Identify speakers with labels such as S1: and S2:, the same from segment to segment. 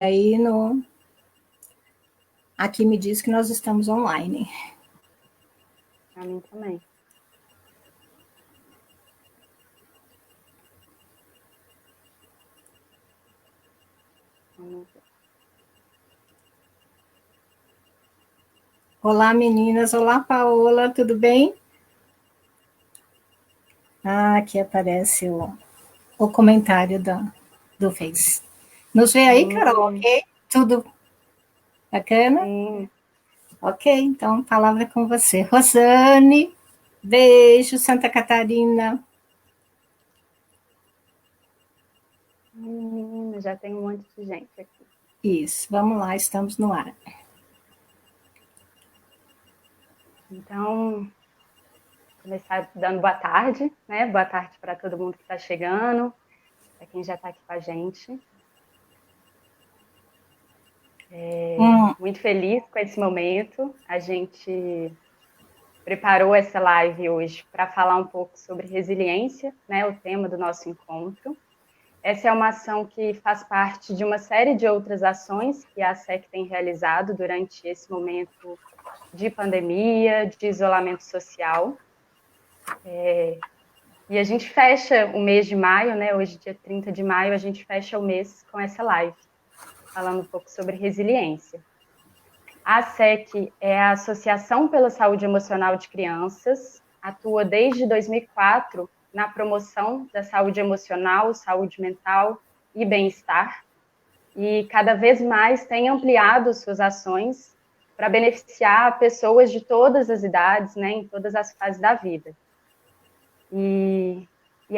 S1: aí aqui me diz que nós estamos online.
S2: Para mim também.
S1: Olá, meninas. Olá, Paola, tudo bem? Aqui aparece o comentário do Face. Nos vê aí, Carol, ok? Tudo bacana?
S2: Sim.
S1: Ok, então, palavra com você. Rosane, beijo, Santa Catarina.
S2: Já tem um monte de gente aqui.
S1: Isso, vamos lá, estamos no ar.
S2: Então, começar dando boa tarde, né? Boa tarde para todo mundo que está chegando, para quem já está aqui com a gente. Muito feliz com esse momento. A gente preparou essa live hoje para falar um pouco sobre resiliência, né? O tema do nosso encontro. Essa é uma ação que faz parte de uma série de outras ações que a ASEC tem realizado durante esse momento de pandemia, de isolamento social. E a gente fecha o mês de maio, né? Hoje, dia 30 de maio, a gente fecha o mês com essa live, falando um pouco sobre resiliência. A ASEC é a Associação pela Saúde Emocional de Crianças, atua desde 2004 na promoção da saúde emocional, saúde mental e bem-estar, e cada vez mais tem ampliado suas ações para beneficiar pessoas de todas as idades, né, em todas as fases da vida. E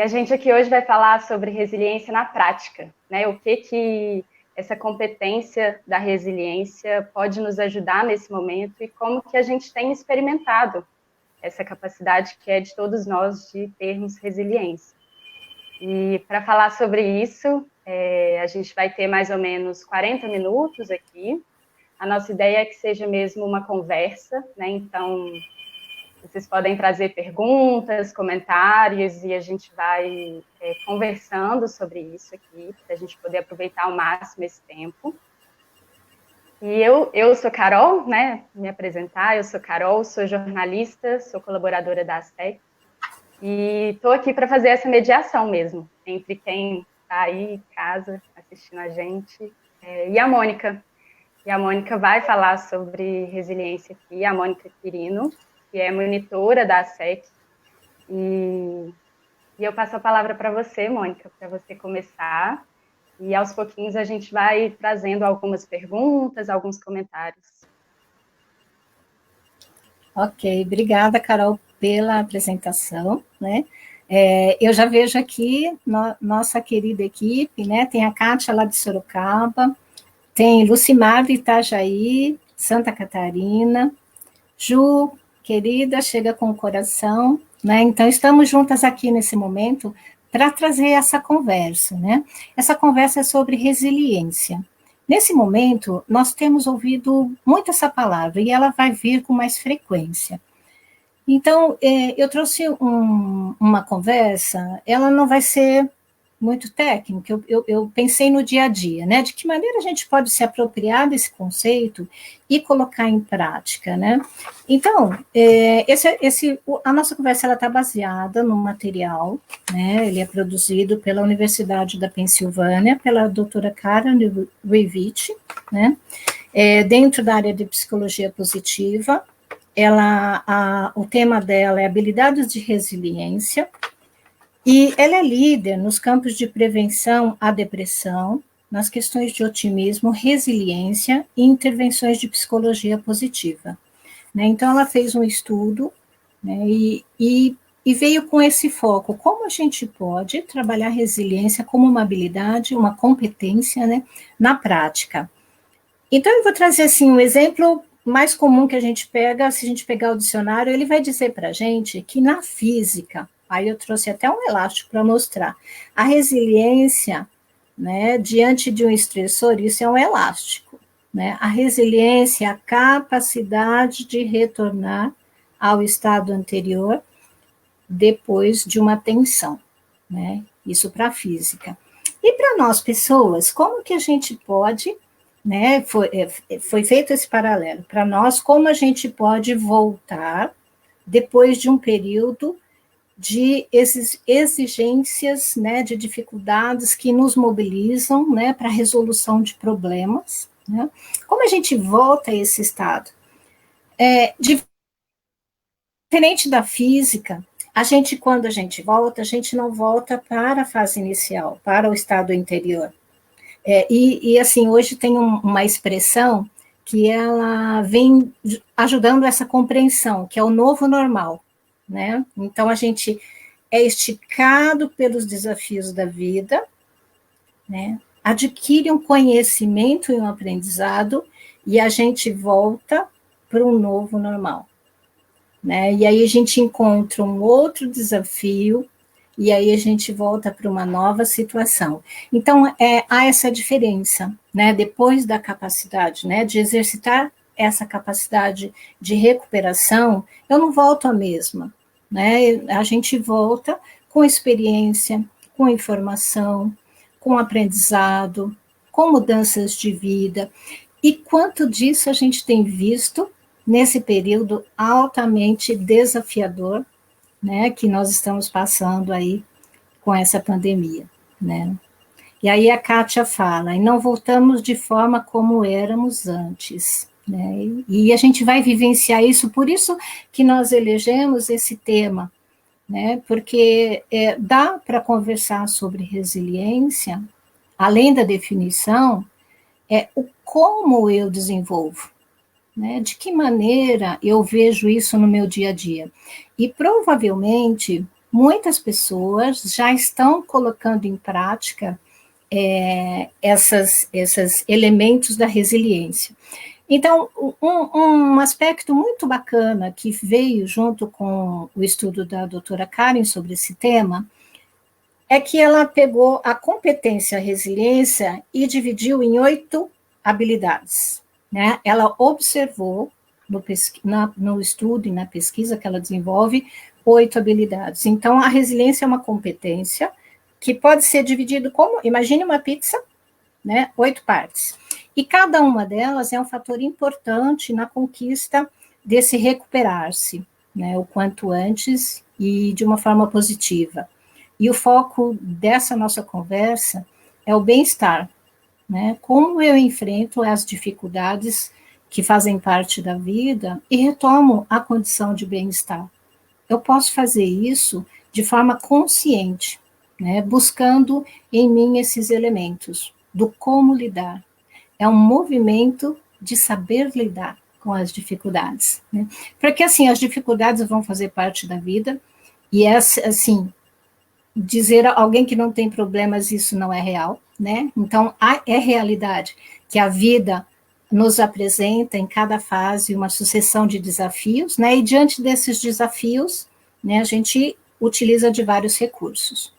S2: a gente aqui hoje vai falar sobre resiliência na prática, né, o que essa competência da resiliência pode nos ajudar nesse momento e como que a gente tem experimentado essa capacidade que é de todos nós de termos resiliência. E para falar sobre isso, a gente vai ter mais ou menos 40 minutos aqui. A nossa ideia é que seja mesmo uma conversa, né? Então, vocês podem trazer perguntas, comentários, e a gente vai conversando sobre isso aqui, para a gente poder aproveitar ao máximo esse tempo. E eu sou Carol, né? Me apresentar, eu sou Carol, sou jornalista, sou colaboradora da ASEC, e estou aqui para fazer essa mediação mesmo, entre quem está aí em casa assistindo a gente e a Mônica. E a Mônica vai falar sobre resiliência aqui, a Mônica Quirino, que é monitora da ASEC. E eu passo a palavra para você, Mônica, para você começar. E aos pouquinhos a gente vai trazendo algumas perguntas, alguns comentários.
S1: Ok, obrigada, Carol, pela apresentação, né? Eu já vejo aqui nossa querida equipe, né? Tem a Kátia lá de Sorocaba, tem Lucimar de Itajaí, Santa Catarina, Ju, querida, chega com o coração, né? Então, estamos juntas aqui nesse momento para trazer essa conversa, né? Essa conversa é sobre resiliência. Nesse momento, nós temos ouvido muito essa palavra e ela vai vir com mais frequência. Então, eu trouxe uma conversa, ela não vai ser muito técnica, eu pensei no dia a dia, né? De que maneira a gente pode se apropriar desse conceito e colocar em prática, né? Então, a nossa conversa está baseada num material, né? Ele é produzido pela Universidade da Pensilvânia, pela doutora Karen Rivich, né? Dentro da área de psicologia positiva, o tema dela é habilidades de resiliência, e ela é líder nos campos de prevenção à depressão, nas questões de otimismo, resiliência e intervenções de psicologia positiva, né? Então, ela fez um estudo, né, e veio com esse foco, como a gente pode trabalhar resiliência como uma habilidade, uma competência, né, na prática. Então, eu vou trazer assim um exemplo mais comum que a gente pega, se a gente pegar o dicionário, ele vai dizer para a gente que na física, aí eu trouxe até um elástico para mostrar, a resiliência, né, diante de um estressor, isso é um elástico, né? A resiliência é a capacidade de retornar ao estado anterior depois de uma tensão, né? Isso para a física. E para nós pessoas, como que a gente pode né? Foi feito esse paralelo para nós, como a gente pode voltar depois de um período de exigências, né, de dificuldades que nos mobilizam, né, para a resolução de problemas, né? Como a gente volta a esse estado? Diferente da física, quando a gente volta, a gente não volta para a fase inicial, para o estado interior. Assim, hoje tem uma expressão que ela vem ajudando essa compreensão, que é o novo normal, né? Então, a gente é esticado pelos desafios da vida, né? Adquire um conhecimento e um aprendizado, e a gente volta para um novo normal, né? E aí a gente encontra um outro desafio, e aí a gente volta para uma nova situação. Então, há essa diferença, né? Depois da capacidade, né, de exercitar essa capacidade de recuperação, eu não volto à mesma, né? A gente volta com experiência, com informação, com aprendizado, com mudanças de vida. E quanto disso a gente tem visto nesse período altamente desafiador, né, que nós estamos passando aí com essa pandemia, né? E aí a Kátia fala, e não voltamos de forma como éramos antes, né? E a gente vai vivenciar isso, por isso que nós elegemos esse tema, né? Porque dá para conversar sobre resiliência, além da definição, o como eu desenvolvo, né? De que maneira eu vejo isso no meu dia a dia. E provavelmente muitas pessoas já estão colocando em prática esses elementos da resiliência. Então, um aspecto muito bacana que veio junto com o estudo da doutora Karen sobre esse tema é que ela pegou a competência resiliência e dividiu em 8 habilidades, né? Ela observou no estudo e na pesquisa que ela desenvolve 8 habilidades. Então, a resiliência é uma competência que pode ser dividida como, imagine uma pizza, né? 8 partes. E cada uma delas é um fator importante na conquista desse recuperar-se, né? O quanto antes e de uma forma positiva. E o foco dessa nossa conversa é o bem-estar, né? Como eu enfrento as dificuldades que fazem parte da vida e retomo a condição de bem-estar. Eu posso fazer isso de forma consciente, né? Buscando em mim esses elementos do como lidar. É um movimento de saber lidar com as dificuldades, né? Porque, assim, as dificuldades vão fazer parte da vida e, assim, dizer a alguém que não tem problemas, isso não é real, né? Então, é realidade que a vida nos apresenta em cada fase uma sucessão de desafios, né? E diante desses desafios, né, a gente utiliza de vários recursos.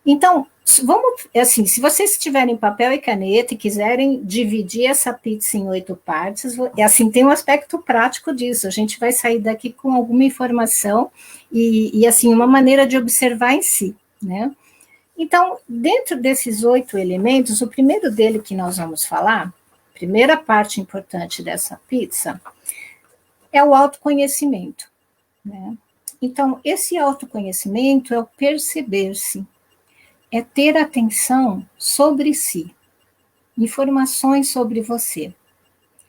S1: Então, vamos, assim, se vocês tiverem papel e caneta e quiserem dividir essa pizza em 8 partes, assim, tem um aspecto prático disso, a gente vai sair daqui com alguma informação e assim, uma maneira de observar em si, né? Então, dentro desses 8 elementos, o primeiro dele que nós vamos falar, primeira parte importante dessa pizza, é o autoconhecimento, né? Então, esse autoconhecimento é o perceber-se, é ter atenção sobre si, informações sobre você,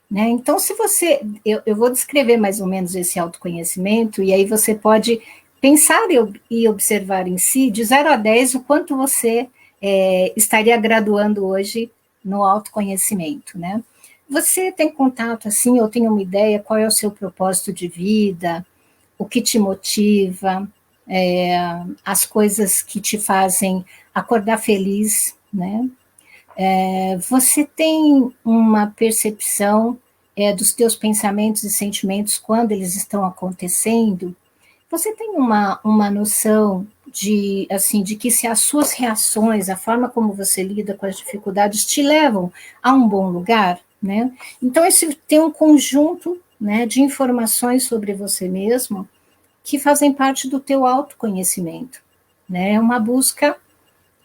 S1: né? Então, se você, eu vou descrever mais ou menos esse autoconhecimento, e aí você pode pensar e observar em si, de 0 a 10, o quanto você estaria graduando hoje no autoconhecimento, né? Você tem contato, assim, ou tem uma ideia qual é o seu propósito de vida, o que te motiva, as coisas que te fazem acordar feliz, né? Você tem uma percepção dos teus pensamentos e sentimentos quando eles estão acontecendo? Você tem uma noção de, assim, de que se as suas reações, a forma como você lida com as dificuldades te levam a um bom lugar, né? Então, esse tem um conjunto, né, de informações sobre você mesmo que fazem parte do teu autoconhecimento, né? É uma busca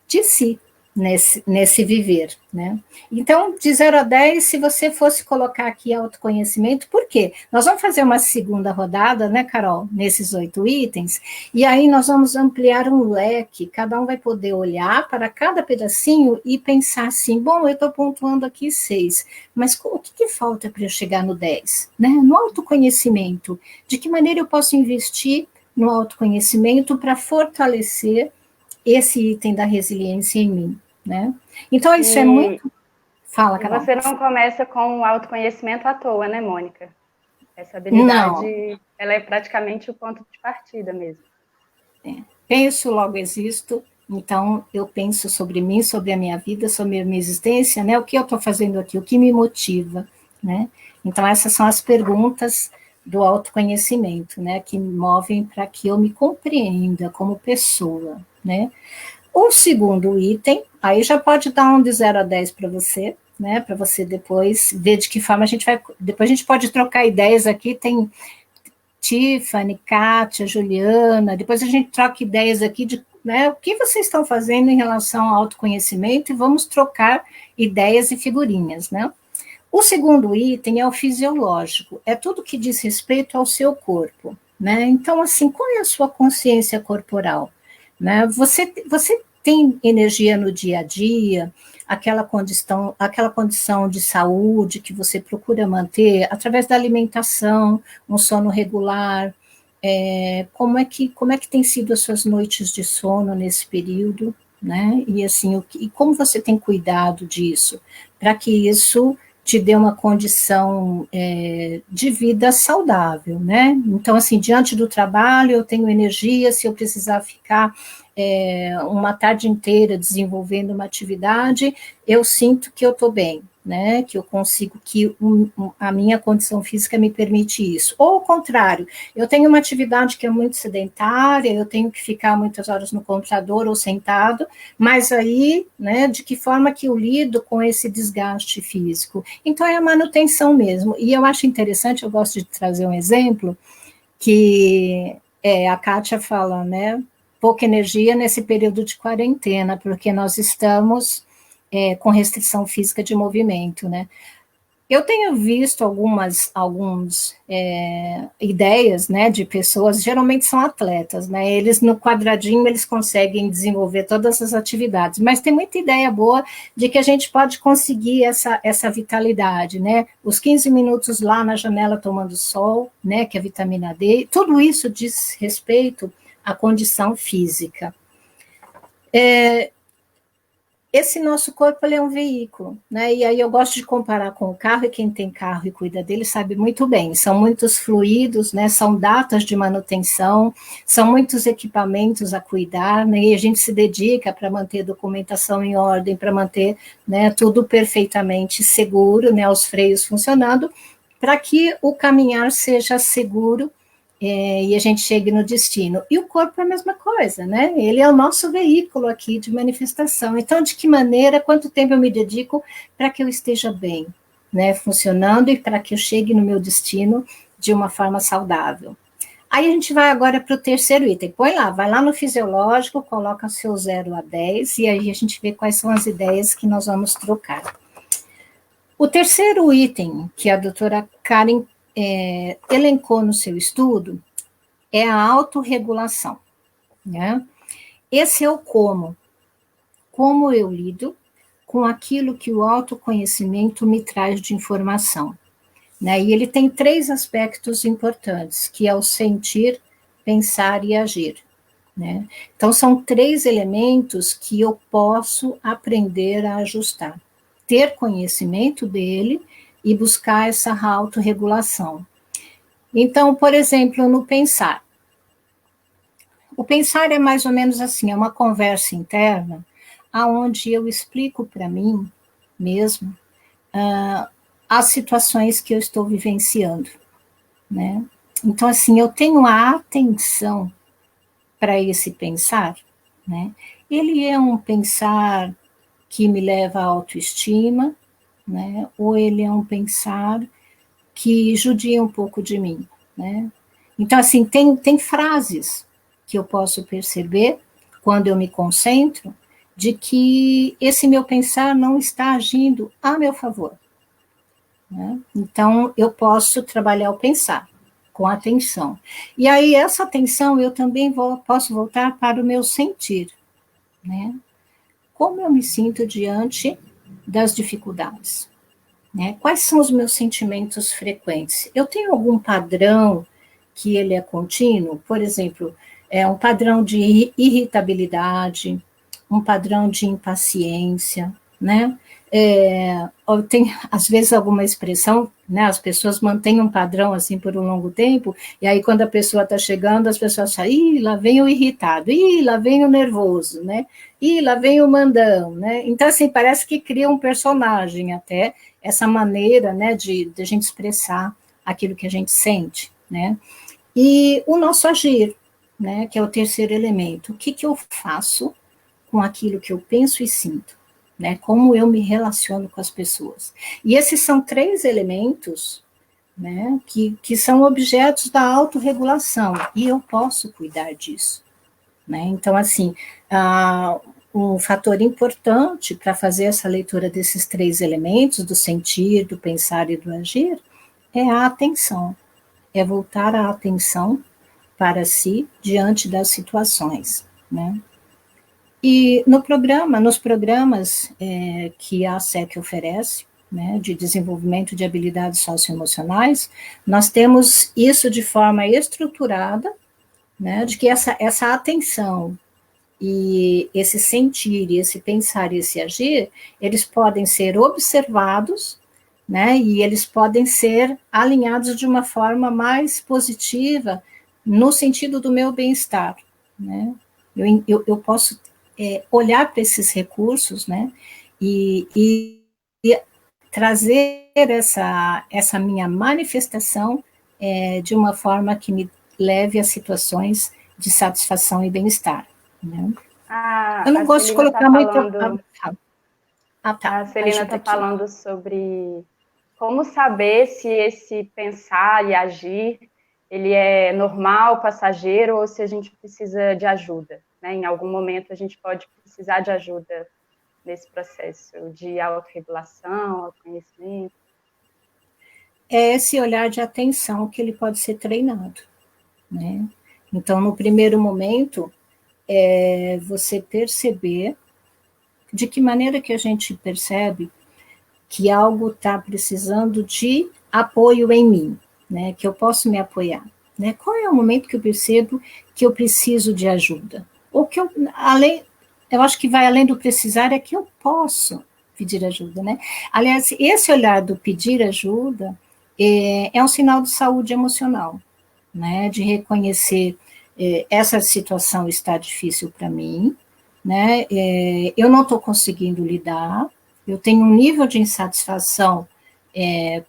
S1: de si, nesse viver, né? Então, de 0 a 10, se você fosse colocar aqui autoconhecimento, por quê? Nós vamos fazer uma segunda rodada, né, Carol, nesses 8 itens, e aí nós vamos ampliar um leque, cada um vai poder olhar para cada pedacinho e pensar assim, bom, eu estou pontuando aqui 6, mas o que falta para eu chegar no 10? Né? No autoconhecimento, de que maneira eu posso investir no autoconhecimento para fortalecer esse item da resiliência em mim, né? Então, isso é muito... Fala, Carol.
S2: Você não começa com o autoconhecimento à toa, né, Mônica? Essa habilidade, não. Ela é praticamente o ponto de partida mesmo.
S1: Penso, logo existo. Então, eu penso sobre mim, sobre a minha vida, sobre a minha existência, né? O que eu estou fazendo aqui, o que me motiva, né? Então, essas são as perguntas do autoconhecimento, né? Que me movem para que eu me compreenda como pessoa, né? O segundo item, aí já pode dar um de 0 a 10 para você, né? Para você depois ver de que forma a gente vai... Depois a gente pode trocar ideias aqui, tem Tiffany, Kátia, Juliana, depois a gente troca ideias aqui de, né, o que vocês estão fazendo em relação ao autoconhecimento e vamos trocar ideias e figurinhas, né? O segundo item é o fisiológico, é tudo que diz respeito ao seu corpo, né? Então, assim, qual é a sua consciência corporal? Né? Você tem energia no dia a dia, aquela condição de saúde que você procura manter através da alimentação, um sono regular, como é que tem sido as suas noites de sono nesse período, né? E assim, e como você tem cuidado disso, para que isso te dê uma condição de vida saudável, né? Então, assim, diante do trabalho, eu tenho energia, se eu precisar ficar uma tarde inteira desenvolvendo uma atividade, eu sinto que eu estou bem, né? Que eu consigo, que a minha condição física me permite isso. Ou ao contrário, eu tenho uma atividade que é muito sedentária, eu tenho que ficar muitas horas no computador ou sentado, mas aí, né, de que forma que eu lido com esse desgaste físico? Então, é a manutenção mesmo. E eu acho interessante, eu gosto de trazer um exemplo, que a Kátia fala, né, pouca energia nesse período de quarentena, porque nós estamos com restrição física de movimento, né? Eu tenho visto algumas ideias, né, de pessoas, geralmente são atletas, né, eles no quadradinho, eles conseguem desenvolver todas as atividades, mas tem muita ideia boa de que a gente pode conseguir essa vitalidade, né, os 15 minutos lá na janela tomando sol, né, que é a vitamina D, tudo isso diz respeito à condição física. Esse nosso corpo, ele é um veículo, né, e aí eu gosto de comparar com o carro, e quem tem carro e cuida dele sabe muito bem, são muitos fluidos, né, são datas de manutenção, são muitos equipamentos a cuidar, né, e a gente se dedica para manter a documentação em ordem, para manter, né, tudo perfeitamente seguro, né, os freios funcionando, para que o caminhar seja seguro, e a gente chegue no destino. E o corpo é a mesma coisa, né? Ele é o nosso veículo aqui de manifestação. Então, de que maneira, quanto tempo eu me dedico para que eu esteja bem, né? Funcionando e para que eu chegue no meu destino de uma forma saudável. Aí a gente vai agora para o terceiro item. Põe lá, vai lá no fisiológico, coloca seu 0 a 10, e aí a gente vê quais são as ideias que nós vamos trocar. O terceiro item que a doutora Karen elencou no seu estudo é a autorregulação, né? Esse é o como eu lido com aquilo que o autoconhecimento me traz de informação, né? E ele tem 3 aspectos importantes, que é o sentir, pensar e agir, né? Então, são 3 elementos que eu posso aprender a ajustar, ter conhecimento dele e buscar essa autorregulação. Então, por exemplo, no pensar. O pensar é mais ou menos assim, é uma conversa interna, aonde eu explico para mim mesmo as situações que eu estou vivenciando, né? Então, assim, eu tenho a atenção para esse pensar, né? Ele é um pensar que me leva à autoestima, né? Ou ele é um pensar que judia um pouco de mim, né? Então, assim, tem frases que eu posso perceber quando eu me concentro, de que esse meu pensar não está agindo a meu favor, né? Então, eu posso trabalhar o pensar com atenção. E aí, essa atenção, eu também posso voltar para o meu sentir, né? Como eu me sinto diante das dificuldades, né? Quais são os meus sentimentos frequentes? Eu tenho algum padrão que ele é contínuo? Por exemplo, é um padrão de irritabilidade, um padrão de impaciência, né? Tem, às vezes, alguma expressão, né? As pessoas mantêm um padrão assim por um longo tempo, e aí, quando a pessoa está chegando, as pessoas falam, ih, lá vem o irritado, ih, lá vem o nervoso, né? Ih, lá vem o mandão, né? Então, assim, parece que cria um personagem até, essa maneira, né, de a gente expressar aquilo que a gente sente, né? E o nosso agir, né, que é o terceiro elemento. O que que eu faço com aquilo que eu penso e sinto, né? Como eu me relaciono com as pessoas. E esses são três elementos, né, que são objetos da autorregulação, e eu posso cuidar disso, né? Então, assim, um fator importante para fazer essa leitura desses três elementos, do sentir, do pensar e do agir, é a atenção, é voltar a atenção para si diante das situações, né? E nos programas que a SEC oferece, né, de desenvolvimento de habilidades socioemocionais, nós temos isso de forma estruturada, né, de que essa atenção e esse sentir, e esse pensar e esse agir, eles podem ser observados, né, e eles podem ser alinhados de uma forma mais positiva, no sentido do meu bem-estar, né. Eu posso olhar para esses recursos, né, e trazer essa minha manifestação de uma forma que me leve a situações de satisfação e bem-estar, né. Eu não
S2: A
S1: gosto de
S2: Celina está
S1: colocar muita...
S2: falando,
S1: Tá,
S2: a Celina
S1: ajuda
S2: está
S1: aqui.
S2: falando sobre como saber se esse pensar e agir ele é normal, passageiro, ou se a gente precisa de ajuda, né? Em algum momento a gente pode precisar de ajuda nesse processo de autorregulação, autoconhecimento.
S1: É esse olhar de atenção que ele pode ser treinado, né? Então, no primeiro momento, você perceber de que maneira que a gente percebe que algo está precisando de apoio em mim, né? Que eu posso me apoiar, né? Qual é o momento que eu percebo que eu preciso de ajuda? Ou que eu acho que vai além do precisar, é que eu posso pedir ajuda, né? Aliás, esse olhar do pedir ajuda é um sinal de saúde emocional, né? De reconhecer essa situação está difícil para mim, né? Eu não estou conseguindo lidar, eu tenho um nível de insatisfação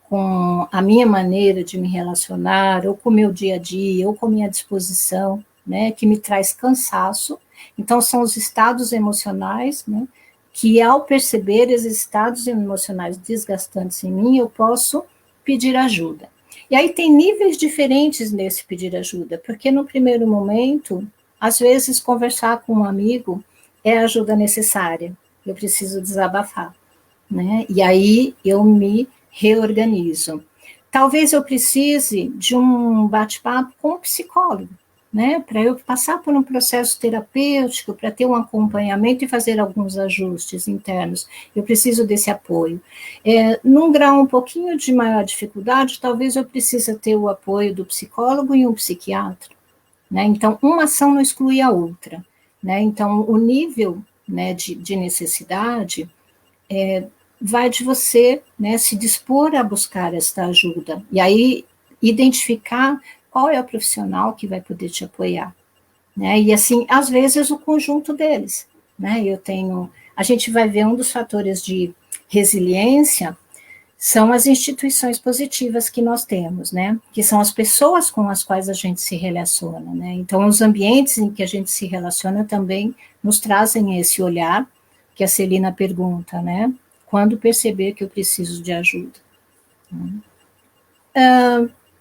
S1: com a minha maneira de me relacionar, ou com o meu dia a dia, ou com a minha disposição, né, que me traz cansaço. Então, são os estados emocionais, né, que ao perceber esses estados emocionais desgastantes em mim, eu posso pedir ajuda. E aí tem níveis diferentes nesse pedir ajuda, porque no primeiro momento, às vezes conversar com um amigo é a ajuda necessária, eu preciso desabafar, né? E aí eu me reorganizo. Talvez eu precise de um bate-papo com um psicólogo, né? Para eu passar por um processo terapêutico, para ter um acompanhamento e fazer alguns ajustes internos. Eu preciso desse apoio. Num grau um pouquinho de maior dificuldade, talvez eu precise ter o apoio do psicólogo e um psiquiatra, né? Então, uma ação não exclui a outra, né? Então, o nível, né, de necessidade vai de você, né, se dispor a buscar esta ajuda, e aí identificar qual é o profissional que vai poder te apoiar, né, e assim, às vezes o conjunto deles, né, a gente vai ver um dos fatores de resiliência são as instituições positivas que nós temos, né, que são as pessoas com as quais a gente se relaciona, né, então os ambientes em que a gente se relaciona também nos trazem esse olhar que a Celina pergunta, né, quando perceber que eu preciso de ajuda.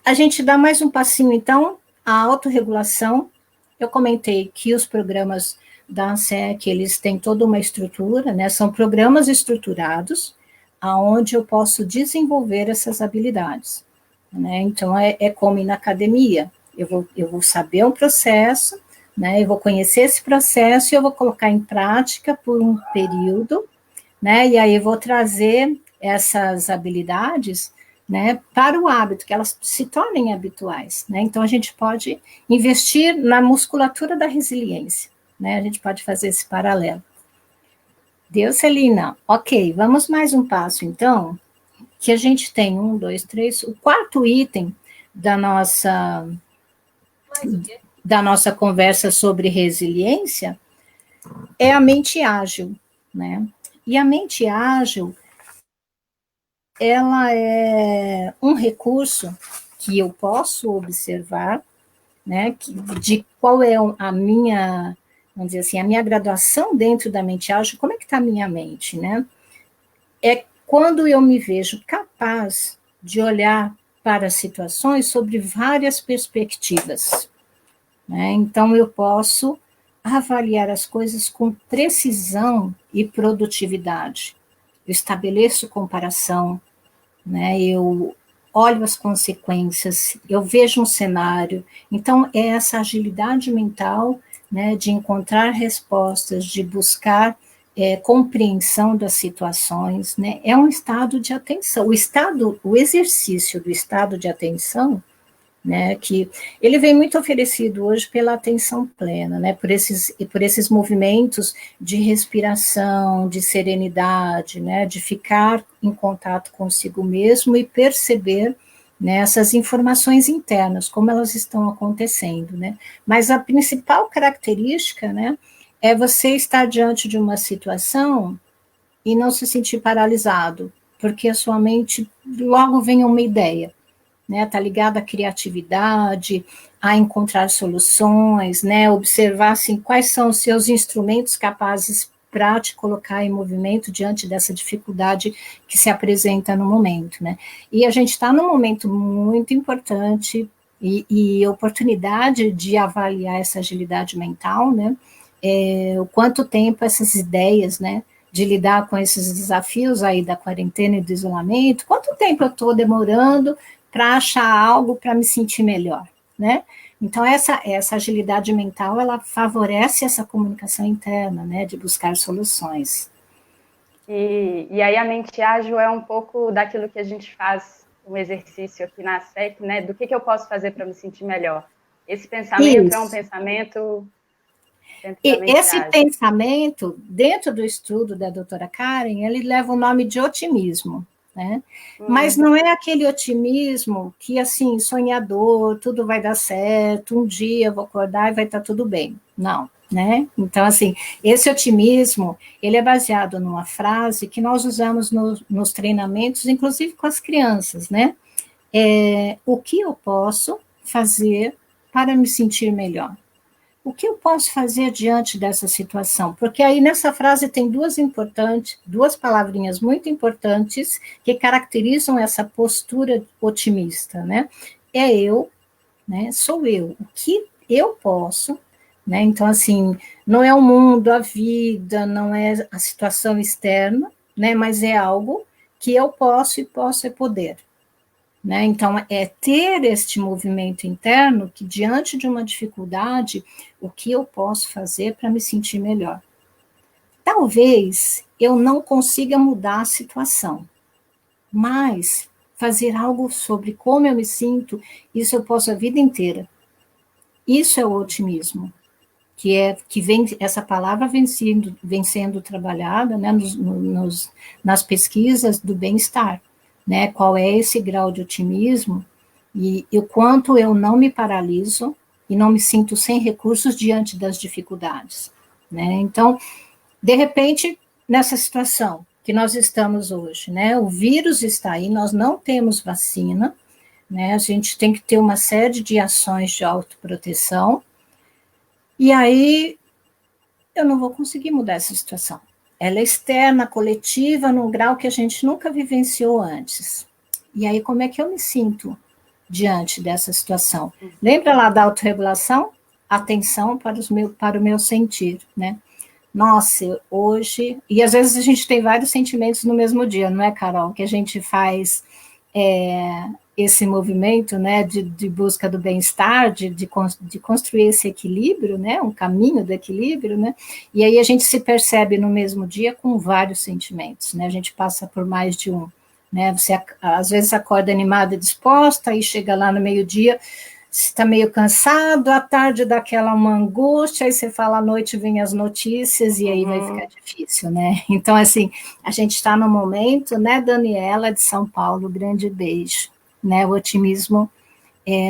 S1: A gente dá mais um passinho, então, a autorregulação. Eu comentei que os programas da ASEC, eles têm toda uma estrutura, né, são programas estruturados, aonde eu posso desenvolver essas habilidades, né, então é como ir na academia, eu vou saber um processo, né, eu vou conhecer esse processo e eu vou colocar em prática por um período, né, e aí eu vou trazer essas habilidades, né, para o hábito, que elas se tornem habituais, né, então a gente pode investir na musculatura da resiliência, né, a gente pode fazer esse paralelo. Deu, Celina? Ok, vamos mais um passo, então, que a gente tem 1, 2, 3, o quarto item da nossa conversa sobre resiliência é a mente ágil, né, e a mente ágil, ela é um recurso que eu posso observar, né, de qual é a minha, vamos dizer assim, a minha graduação dentro da mente ágil, como é que está a minha mente, né? É quando eu me vejo capaz de olhar para as situações sobre várias perspectivas, né? Então, eu posso avaliar as coisas com precisão e produtividade. Eu estabeleço comparação, né? Eu olho as consequências, eu vejo um cenário. Então, é essa agilidade mental, né, de encontrar respostas, de buscar compreensão das situações, né? É um estado de atenção. O exercício do estado de atenção, né, que ele vem muito oferecido hoje pela atenção plena, né, por esses movimentos de respiração, de serenidade, né, de ficar em contato consigo mesmo e perceber, né, essas informações internas, como elas estão acontecendo, né, mas a principal característica, né, é você estar diante de uma situação e não se sentir paralisado, porque a sua mente logo vem uma ideia, né, tá ligado à criatividade, a encontrar soluções, né, observar, assim, quais são os seus instrumentos capazes para te colocar em movimento diante dessa dificuldade que se apresenta no momento, né, e a gente está num momento muito importante e oportunidade de avaliar essa agilidade mental, né, o quanto tempo essas ideias, né, de lidar com esses desafios aí da quarentena e do isolamento, quanto tempo eu estou demorando para achar algo para me sentir melhor, né? Então, essa agilidade mental, ela favorece essa comunicação interna, né, de buscar soluções.
S2: E aí a mente ágil é um pouco daquilo que a gente faz, um exercício aqui na SEC, né, do que eu posso fazer para me sentir melhor. Esse pensamento
S1: Isso.
S2: é um pensamento dentro da
S1: E
S2: mente
S1: esse
S2: ágil.
S1: pensamento, dentro do estudo da doutora Karen, ele leva o nome de otimismo, né? Mas não é aquele otimismo que, assim, sonhador, tudo vai dar certo, um dia eu vou acordar e vai estar tudo bem. Não, né? Então, assim, esse otimismo, ele é baseado numa frase que nós usamos nos treinamentos, inclusive com as crianças, né? O que eu posso fazer para me sentir melhor? O que eu posso fazer diante dessa situação? Porque aí nessa frase tem duas palavrinhas muito importantes que caracterizam essa postura otimista, né? É eu, né? Sou eu. O que eu posso, né? Então, assim, não é o mundo, a vida, não é a situação externa, né? Mas é algo que eu posso e posso é poder. Né? Então, é ter este movimento interno que, diante de uma dificuldade, o que eu posso fazer para me sentir melhor? Talvez eu não consiga mudar a situação, mas fazer algo sobre como eu me sinto, isso eu posso a vida inteira. Isso é o otimismo, essa palavra vem sendo trabalhada, né, nas pesquisas do bem-estar. Né, qual é esse grau de otimismo e o quanto eu não me paraliso e não me sinto sem recursos diante das dificuldades. Né? Então, de repente, nessa situação que nós estamos hoje, né, o vírus está aí, nós não temos vacina, né, a gente tem que ter uma série de ações de autoproteção, e aí eu não vou conseguir mudar essa situação. Ela é externa, coletiva, num grau que a gente nunca vivenciou antes. E aí, como é que eu me sinto diante dessa situação? Lembra lá da autorregulação? atenção para o meu sentir, né? Nossa, hoje... E às vezes a gente tem vários sentimentos no mesmo dia, não é, Carol? Que a gente faz esse movimento, né, de busca do bem-estar, de construir esse equilíbrio, né, um caminho do equilíbrio, né? E aí a gente se percebe no mesmo dia com vários sentimentos, né? A gente passa por mais de um, né? Você às vezes acorda animada e disposta, aí chega lá no meio-dia, você está meio cansado, à tarde dá aquela uma angústia, aí você fala, à noite vem as notícias, e aí vai ficar difícil, né? Então, assim, a gente está no momento, né, Daniela, de São Paulo, grande beijo, né? O otimismo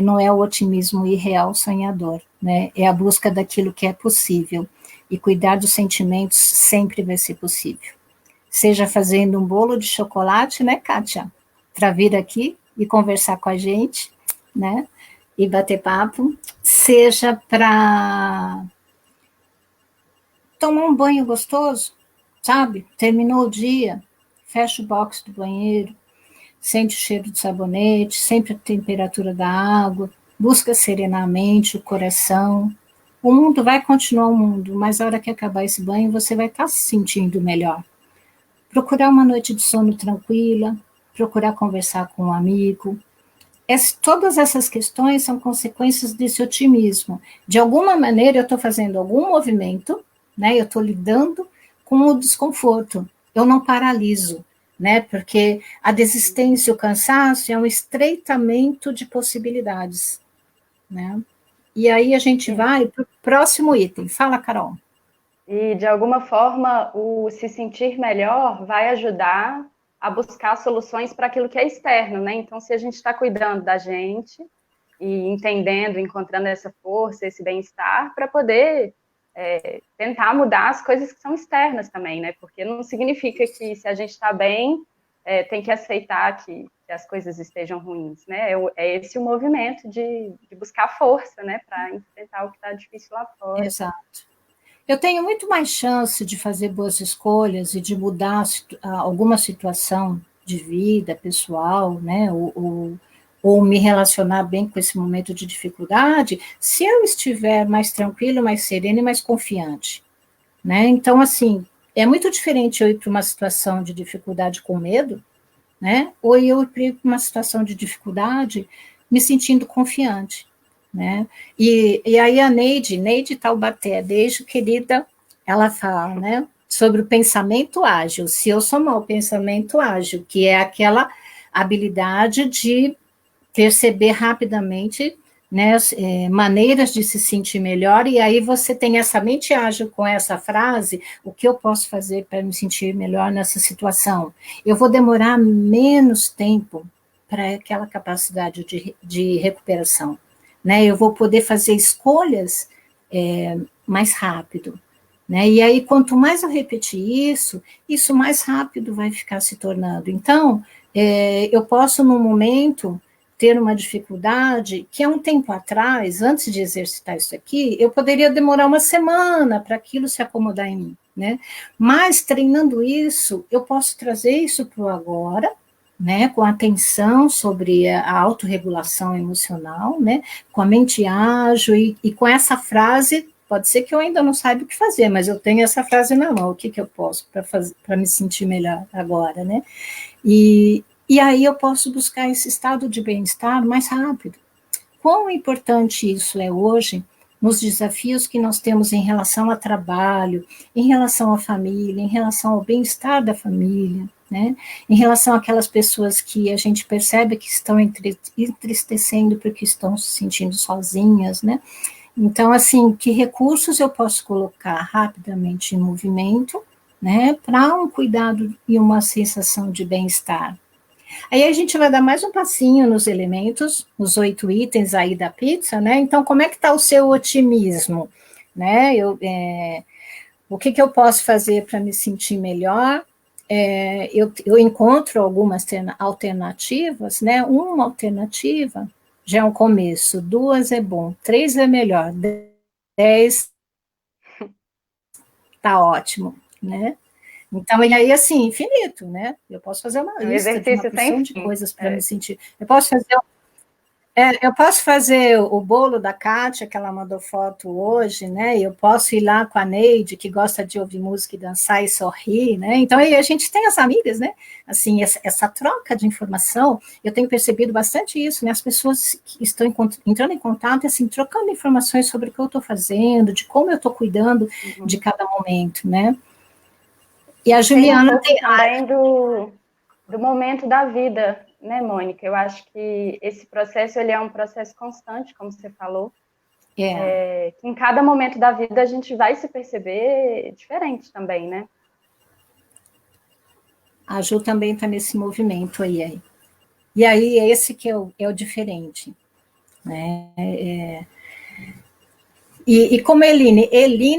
S1: não é o otimismo irreal sonhador, né? É a busca daquilo que é possível, e cuidar dos sentimentos sempre vai ser possível. Seja fazendo um bolo de chocolate, né, Kátia? Para vir aqui e conversar com a gente, né? E bater papo, seja para tomar um banho gostoso, sabe? Terminou o dia, fecha o box do banheiro, sente o cheiro do sabonete, sente a temperatura da água, busca serenamente o coração. O mundo vai continuar o mundo, mas na hora que acabar esse banho, você vai estar se sentindo melhor. Procurar uma noite de sono tranquila, procurar conversar com um amigo. Todas essas questões são consequências desse otimismo. De alguma maneira, eu estou fazendo algum movimento, né? Eu estou lidando com o desconforto. Eu não paraliso, né? Porque a desistência e o cansaço é um estreitamento de possibilidades, né? E aí a gente vai para o próximo item. Fala, Carol.
S2: E, de alguma forma, o se sentir melhor vai ajudar a buscar soluções para aquilo que é externo, né? Então, se a gente está cuidando da gente e entendendo, encontrando essa força, esse bem-estar, para poder tentar mudar as coisas que são externas também, né? Porque não significa que se a gente está bem, tem que aceitar que as coisas estejam ruins, né? É esse o movimento de buscar força, né? Para enfrentar o que está difícil lá fora.
S1: Exato. Eu tenho muito mais chance de fazer boas escolhas e de mudar alguma situação de vida pessoal, né, ou me relacionar bem com esse momento de dificuldade, se eu estiver mais tranquilo, mais sereno e mais confiante, né? Então, assim, é muito diferente eu ir para uma situação de dificuldade com medo, né, ou eu ir para uma situação de dificuldade me sentindo confiante, né? E aí a Neide Taubaté, beijo, querida, ela fala, né, sobre o pensamento ágil. Se eu somar o pensamento ágil, que é aquela habilidade de perceber rapidamente, né, maneiras de se sentir melhor, e aí você tem essa mente ágil com essa frase, o que eu posso fazer para me sentir melhor nessa situação? Eu vou demorar menos tempo para aquela capacidade de recuperação, né? Eu vou poder fazer escolhas mais rápido, né? E aí, quanto mais eu repetir isso mais rápido vai ficar se tornando. Então, eu posso, no momento, ter uma dificuldade que há um tempo atrás, antes de exercitar isso aqui, eu poderia demorar uma semana para aquilo se acomodar em mim, né? Mas, treinando isso, eu posso trazer isso para o agora, né, com atenção sobre a autorregulação emocional, né, com a mente ágil e com essa frase, pode ser que eu ainda não saiba o que fazer, mas eu tenho essa frase na mão, o que eu posso para me sentir melhor agora, né? E aí eu posso buscar esse estado de bem-estar mais rápido. Quão importante isso é hoje nos desafios que nós temos em relação ao trabalho, em relação à família, em relação ao bem-estar da família, né? Em relação àquelas pessoas que a gente percebe que estão entristecendo porque estão se sentindo sozinhas, né? Então, assim, que recursos eu posso colocar rapidamente em movimento, né, para um cuidado e uma sensação de bem-estar? Aí a gente vai dar mais um passinho nos elementos, nos 8 itens aí da pizza, né? Então, como é que está o seu otimismo, né? O que eu posso fazer para me sentir melhor? Eu encontro algumas alternativas, né? Uma alternativa já é um começo, 2 é bom, 3 é melhor, 10 está ótimo, né? Então, e aí, assim, infinito, né? Eu posso fazer uma
S2: O
S1: lista de uma
S2: exercício sem
S1: porção de
S2: fim.
S1: coisas para me sentir. Eu posso fazer Eu posso fazer o bolo da Kátia, que ela mandou foto hoje, né? Eu posso ir lá com a Neide, que gosta de ouvir música e dançar e sorrir, né? Então, aí a gente tem as amigas, né? Assim, essa troca de informação, eu tenho percebido bastante isso, né? As pessoas que estão entrando em contato, assim, trocando informações sobre o que eu estou fazendo, de como eu estou cuidando de cada momento, né? E a
S2: Tem um
S1: Juliana
S2: pouco também do momento da vida, né, Mônica? Eu acho que esse processo ele é um processo constante, como você falou, que em cada momento da vida a gente vai se perceber diferente também, né?
S1: A Ju também está nesse movimento aí. E aí, esse que é o diferente, né? E como Eline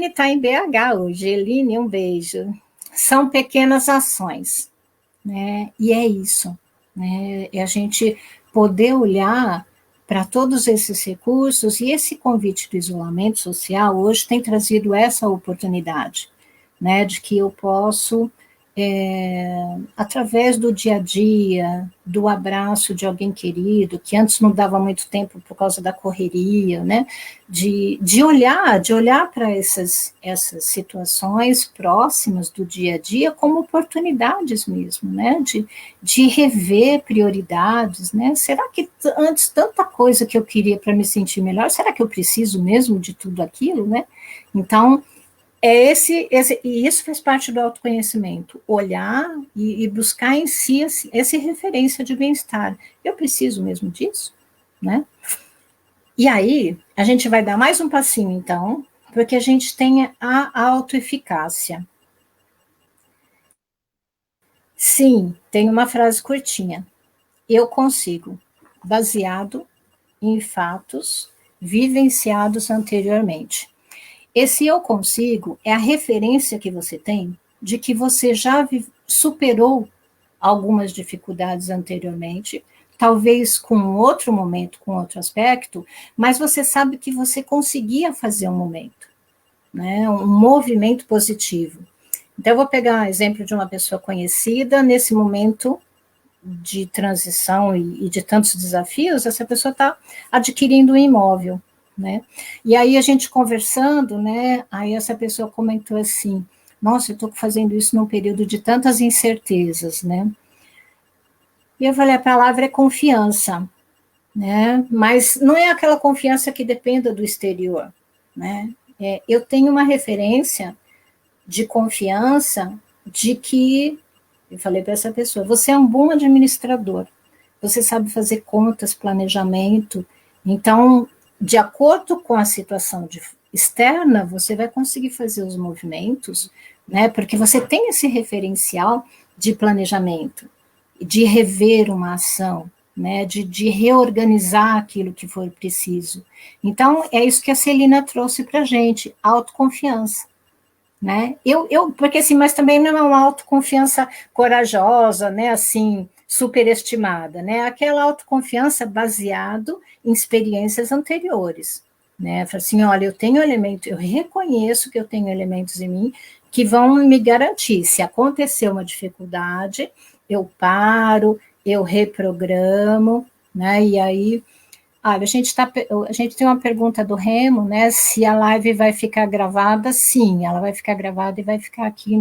S1: está em BH hoje. Eline, um beijo. São pequenas ações, né? E é isso, né? É a gente poder olhar para todos esses recursos, e esse convite do isolamento social hoje tem trazido essa oportunidade, né? De que eu posso, através do dia a dia, do abraço de alguém querido, que antes não dava muito tempo por causa da correria, né? De olhar para essas situações próximas do dia a dia como oportunidades mesmo, né? De rever prioridades, né? Será que antes tanta coisa que eu queria para me sentir melhor, será que eu preciso mesmo de tudo aquilo, né? Então, e isso faz parte do autoconhecimento, olhar e buscar em si essa referência de bem-estar. Eu preciso mesmo disso, né? E aí, a gente vai dar mais um passinho, então, porque a gente tenha a autoeficácia. Sim, tem uma frase curtinha. Eu consigo, baseado em fatos vivenciados anteriormente. Esse eu consigo é a referência que você tem de que você já superou algumas dificuldades anteriormente, talvez com outro momento, com outro aspecto, mas você sabe que você conseguia fazer um momento, né? Um movimento positivo. Então, eu vou pegar um exemplo de uma pessoa conhecida nesse momento de transição e de tantos desafios, essa pessoa está adquirindo um imóvel, né? E aí a gente conversando, né? Aí essa pessoa comentou assim: nossa, eu estou fazendo isso num período de tantas incertezas, né? E eu falei: a palavra é confiança, né? Mas não é aquela confiança que dependa do exterior, né? Eu tenho uma referência de confiança de que eu falei para essa pessoa: você é um bom administrador, você sabe fazer contas, planejamento, então, de acordo com a situação externa, você vai conseguir fazer os movimentos, né? Porque você tem esse referencial de planejamento, de rever uma ação, né? De reorganizar aquilo que for preciso. Então, é isso que a Celina trouxe para a gente, autoconfiança. Né? Porque assim, mas também não é uma autoconfiança corajosa, né? Assim, superestimada, né? Aquela autoconfiança baseado em experiências anteriores, né? Assim, olha, eu tenho elementos, eu reconheço que eu tenho elementos em mim que vão me garantir, se acontecer uma dificuldade, eu paro, eu reprogramo, né? E aí olha, a gente tem uma pergunta do Remo, né? Se a live vai ficar gravada, sim, ela vai ficar gravada e vai ficar aqui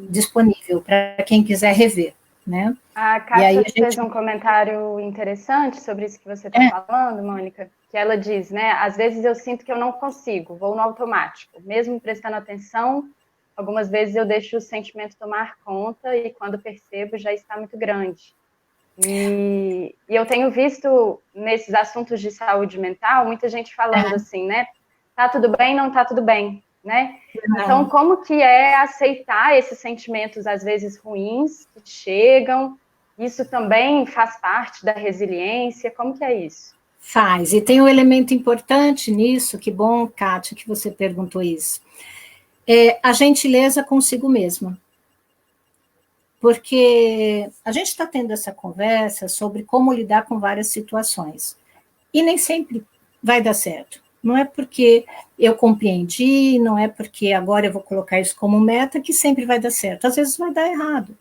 S1: disponível para quem quiser rever, né?
S2: A
S1: E aí
S2: Kátia fez um comentário interessante sobre isso que você está falando, Mônica, que ela diz, né? Às vezes eu sinto que eu não consigo, vou no automático, mesmo prestando atenção, algumas vezes eu deixo o sentimento tomar conta e quando percebo já está muito grande. E eu tenho visto nesses assuntos de saúde mental muita gente falando assim, né? Tá tudo bem, não tá tudo bem, né? Então, como que é aceitar esses sentimentos às vezes ruins que chegam? Isso também faz parte da resiliência? Como que é isso?
S1: Faz, e tem um elemento importante nisso, que bom, Kátia, que você perguntou isso. A gentileza consigo mesma. Porque a gente está tendo essa conversa sobre como lidar com várias situações. E nem sempre vai dar certo. Não é porque eu compreendi, não é porque agora eu vou colocar isso como meta que sempre vai dar certo. Às vezes vai dar errado.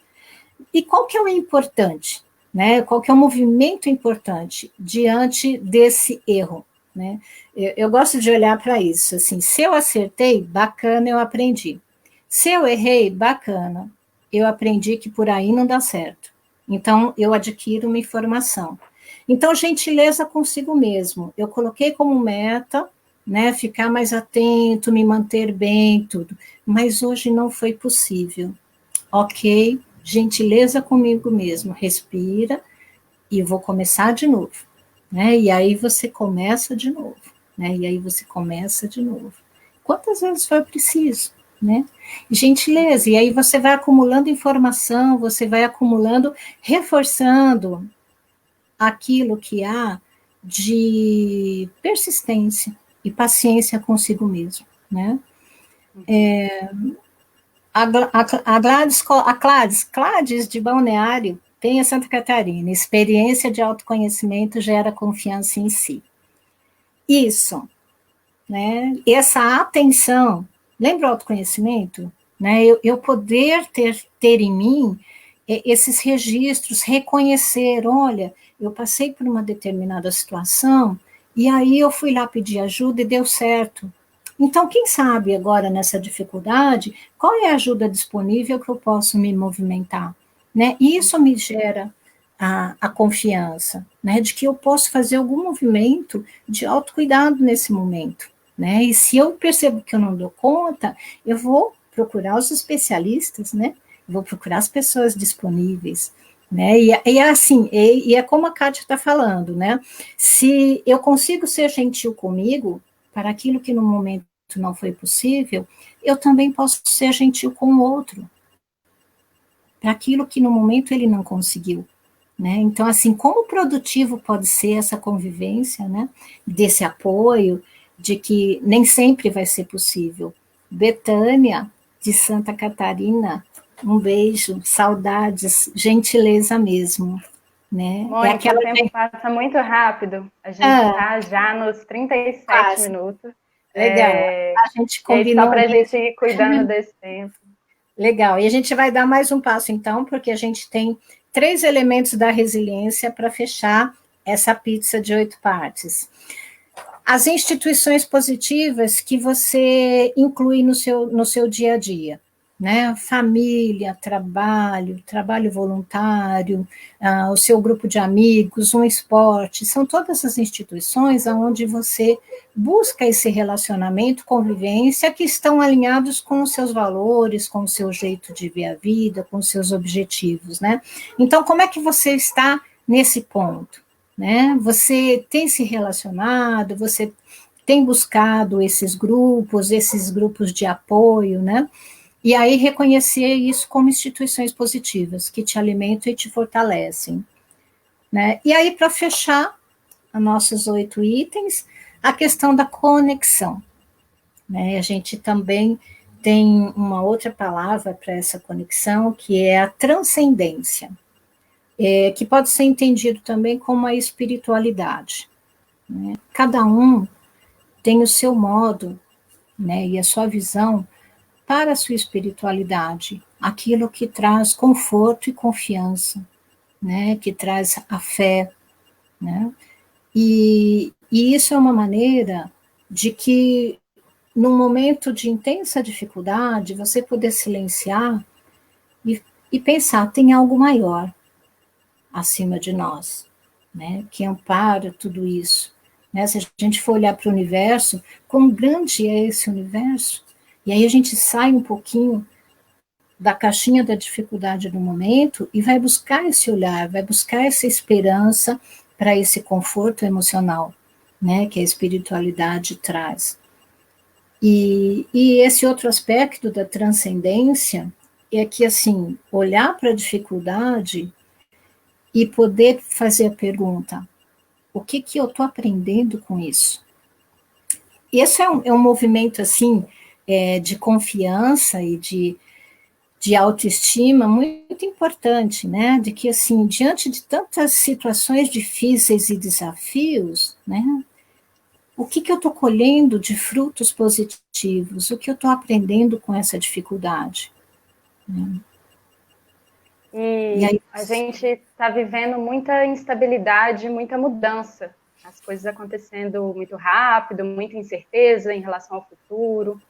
S1: E qual que é o importante? né? Qual que é o movimento importante diante desse erro, né? Eu gosto de olhar para isso, assim, se eu acertei, bacana, eu aprendi. Se eu errei, bacana, eu aprendi que por aí não dá certo. Então, eu adquiro uma informação. Então, gentileza consigo mesmo. Eu coloquei como meta, né, ficar mais atento, me manter bem, tudo. Mas hoje não foi possível. Ok, gentileza comigo mesmo. Respira e vou começar de novo. Né? E aí você começa de novo. Né? E aí você começa de novo. Quantas vezes foi preciso? Né? Gentileza, e aí você vai acumulando informação, você vai acumulando, reforçando aquilo que há de persistência e paciência consigo mesmo, né? Cláudia de Balneário, Penha, Santa Catarina, experiência de autoconhecimento gera confiança em si. Isso, né? Essa atenção, lembra o autoconhecimento? Né? Eu poder ter em mim esses registros, reconhecer, olha, eu passei por uma determinada situação e aí eu fui lá pedir ajuda e deu certo. Então, quem sabe agora nessa dificuldade, qual é a ajuda disponível que eu posso me movimentar? Né? Isso me gera a confiança, né, de que eu posso fazer algum movimento de autocuidado nesse momento. Né? E se eu percebo que eu não dou conta, eu vou procurar os especialistas, né? Vou procurar as pessoas disponíveis, né? E é assim, e é como a Kátia está falando, né? Se eu consigo ser gentil comigo, para aquilo que no momento não foi possível, eu também posso ser gentil com o outro, para aquilo que no momento ele não conseguiu. Né? Então, assim, como produtivo pode ser essa convivência, né? Desse apoio, de que nem sempre vai ser possível. Betânia, de Santa Catarina, um beijo, saudades, gentileza mesmo. Né?
S2: Mônica, o tempo passa muito rápido, a gente está já nos 37 minutos.
S1: Legal, a gente combinou.
S2: Só para a gente ir cuidando desse tempo.
S1: Legal, e a gente vai dar mais um passo então, porque a gente tem 3 elementos da resiliência para fechar essa pizza de 8 partes. As instituições positivas que você inclui no seu dia a dia, né? Família, trabalho voluntário, o seu grupo de amigos, um esporte, são todas as instituições onde você busca esse relacionamento, convivência, que estão alinhados com os seus valores, com o seu jeito de ver a vida, com os seus objetivos, né? Então, como é que você está nesse ponto? Né? Você tem se relacionado, você tem buscado esses grupos de apoio, né? E aí reconhecer isso como instituições positivas, que te alimentam e te fortalecem. Né? E aí, para fechar os nossos 8 itens, a questão da conexão. Né? A gente também tem uma outra palavra para essa conexão, que é a transcendência. Que pode ser entendido também como a espiritualidade. Né? Cada um tem o seu modo, né, e a sua visão para a sua espiritualidade, aquilo que traz conforto e confiança, né, que traz a fé. Né? E isso é uma maneira de que, num momento de intensa dificuldade, você poder silenciar e pensar, tem algo maior acima de nós, né, que ampara tudo isso. Né? Se a gente for olhar para o universo, quão grande é esse universo? E aí a gente sai um pouquinho da caixinha da dificuldade do momento e vai buscar esse olhar, vai buscar essa esperança para esse conforto emocional, né, que a espiritualidade traz. E esse outro aspecto da transcendência é que, assim, olhar para a dificuldade e poder fazer a pergunta, o que eu estou aprendendo com isso? Esse é um movimento, assim, de confiança e de autoestima muito importante, né? De que, assim, diante de tantas situações difíceis e desafios, né? O que eu estou colhendo de frutos positivos? O que eu estou aprendendo com essa dificuldade? Né?
S2: E
S1: aí,
S2: a gente está vivendo muita instabilidade, muita mudança, as coisas acontecendo muito rápido, muita incerteza em relação ao futuro.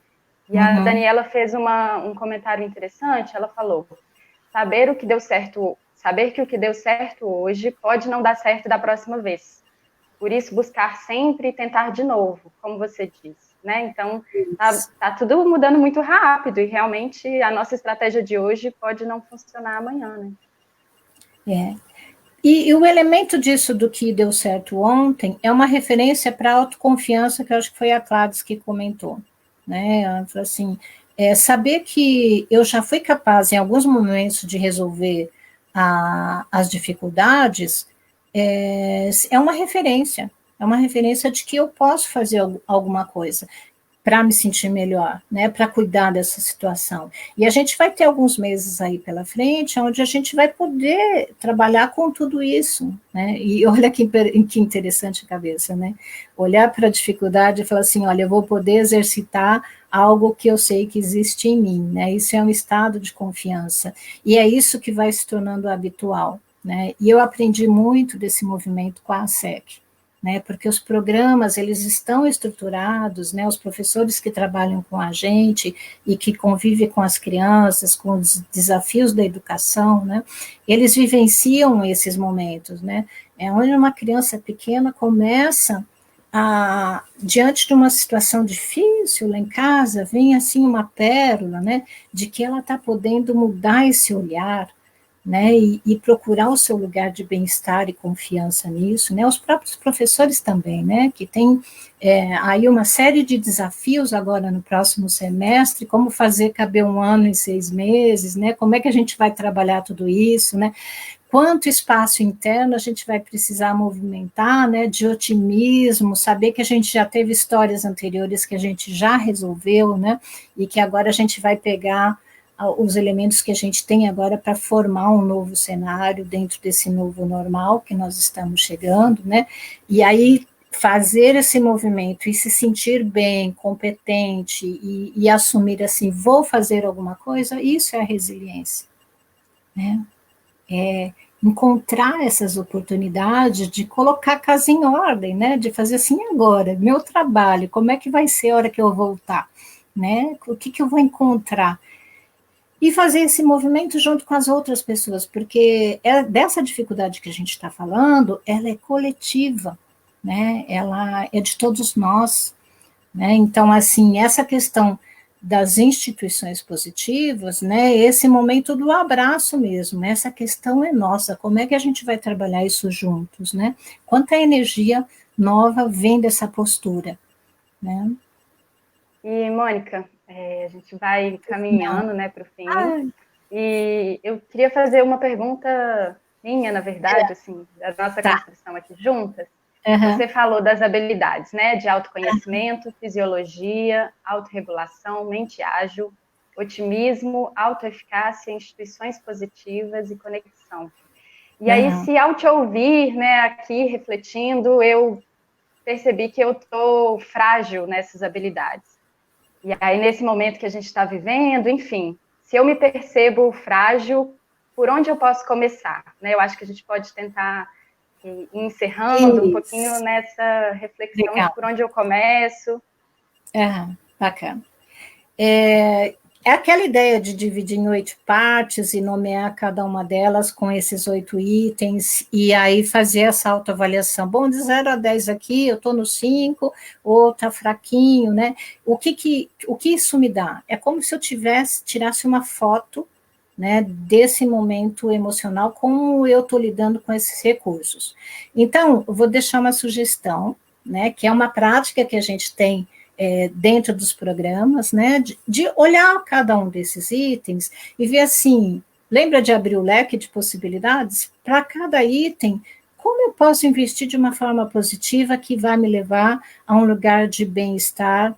S2: E a
S1: uhum,
S2: Daniela fez um comentário interessante, ela falou, saber que o que deu certo hoje pode não dar certo da próxima vez. Por isso, buscar sempre e tentar de novo, como você disse, né? Então, tá tudo mudando muito rápido e realmente a nossa estratégia de hoje pode não funcionar amanhã, né?
S1: é. E o elemento disso do que deu certo ontem é uma referência para a autoconfiança, que eu acho que foi a Cláudia que comentou, né? Ela falou assim, saber que eu já fui capaz, em alguns momentos, de resolver as dificuldades, é uma referência de que eu posso fazer alguma coisa para me sentir melhor, né, para cuidar dessa situação. E a gente vai ter alguns meses aí pela frente, onde a gente vai poder trabalhar com tudo isso, né? E olha que interessante a cabeça, né? Olhar para a dificuldade e falar assim, olha, eu vou poder exercitar algo que eu sei que existe em mim, né? Isso é um estado de confiança. E é isso que vai se tornando habitual, né? E eu aprendi muito desse movimento com a ASEC, né, porque os programas, eles estão estruturados, né, os professores que trabalham com a gente e que convivem com as crianças, com os desafios da educação, né, eles vivenciam esses momentos, né, onde uma criança pequena começa diante de uma situação difícil lá em casa, vem assim uma pérola, né, de que ela está podendo mudar esse olhar, né, e procurar o seu lugar de bem-estar e confiança nisso, né, os próprios professores também, né, que tem aí uma série de desafios agora no próximo semestre, como fazer caber um ano em 6 meses, né, como é que a gente vai trabalhar tudo isso, né, quanto espaço interno a gente vai precisar movimentar, né, de otimismo, saber que a gente já teve histórias anteriores que a gente já resolveu, né, e que agora a gente vai pegar os elementos que a gente tem agora para formar um novo cenário dentro desse novo normal que nós estamos chegando, né? E aí fazer esse movimento e se sentir bem, competente e assumir assim, vou fazer alguma coisa, isso é a resiliência, né? É encontrar essas oportunidades de colocar a casa em ordem, né? De fazer assim agora, meu trabalho, como é que vai ser a hora que eu voltar, né? O que eu vou encontrar? E fazer esse movimento junto com as outras pessoas, porque dessa dificuldade que a gente está falando, ela é coletiva, né? Ela é de todos nós, né? Então, assim, essa questão das instituições positivas, né? Esse momento do abraço mesmo, essa questão é nossa. Como é que a gente vai trabalhar isso juntos, né? Quanta energia nova vem dessa postura, né?
S2: E, Mônica, a gente vai caminhando, né, para o fim.
S1: Ah,
S2: E eu queria fazer uma pergunta minha, na verdade, assim, da nossa
S1: tá.
S2: construção aqui juntas.
S1: Uhum.
S2: Você falou das habilidades, né, de autoconhecimento, fisiologia, autorregulação, mente ágil, otimismo, autoeficácia, instituições positivas e conexão. E aí,
S1: Uhum.
S2: se ao te ouvir, né, aqui refletindo, eu percebi que eu estou frágil nessas habilidades. E aí, nesse momento que a gente está vivendo, enfim, se eu me percebo frágil, por onde eu posso começar? Né? Eu acho que a gente pode tentar ir encerrando um pouquinho
S1: Isso.
S2: nessa reflexão de
S1: Legal.
S2: por onde eu começo.
S1: Bacana. É aquela ideia de dividir em 8 partes e nomear cada uma delas com esses 8 itens, e aí fazer essa autoavaliação. Bom, de 0 a 10 aqui, eu estou no 5, ou está fraquinho, né? O que isso me dá? É como se eu tirasse uma foto, né, desse momento emocional, como eu estou lidando com esses recursos. Então, eu vou deixar uma sugestão, né, que é uma prática que a gente tem dentro dos programas, né, de olhar cada um desses itens e ver assim, lembra de abrir o leque de possibilidades? Para cada item, como eu posso investir de uma forma positiva que vai me levar a um lugar de bem-estar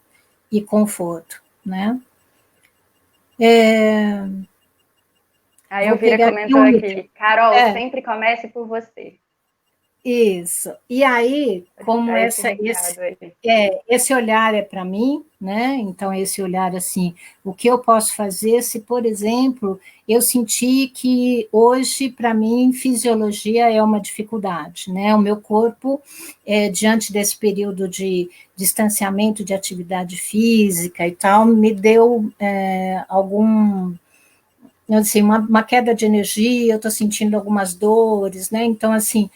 S1: e conforto, né?
S2: Aí
S1: Vou
S2: eu Vira
S1: pegar aqui
S2: comentou
S1: um item.
S2: aqui, Carol,
S1: É,
S2: sempre comece por você.
S1: Isso. E aí, como esse olhar é para mim, né? Então, esse olhar assim, o que eu posso fazer se, por exemplo, eu senti que hoje, para mim, fisiologia é uma dificuldade, né? O meu corpo, diante desse período de distanciamento de atividade física e tal, me deu assim, uma queda de energia, eu estou sentindo algumas dores, né? Então, assim,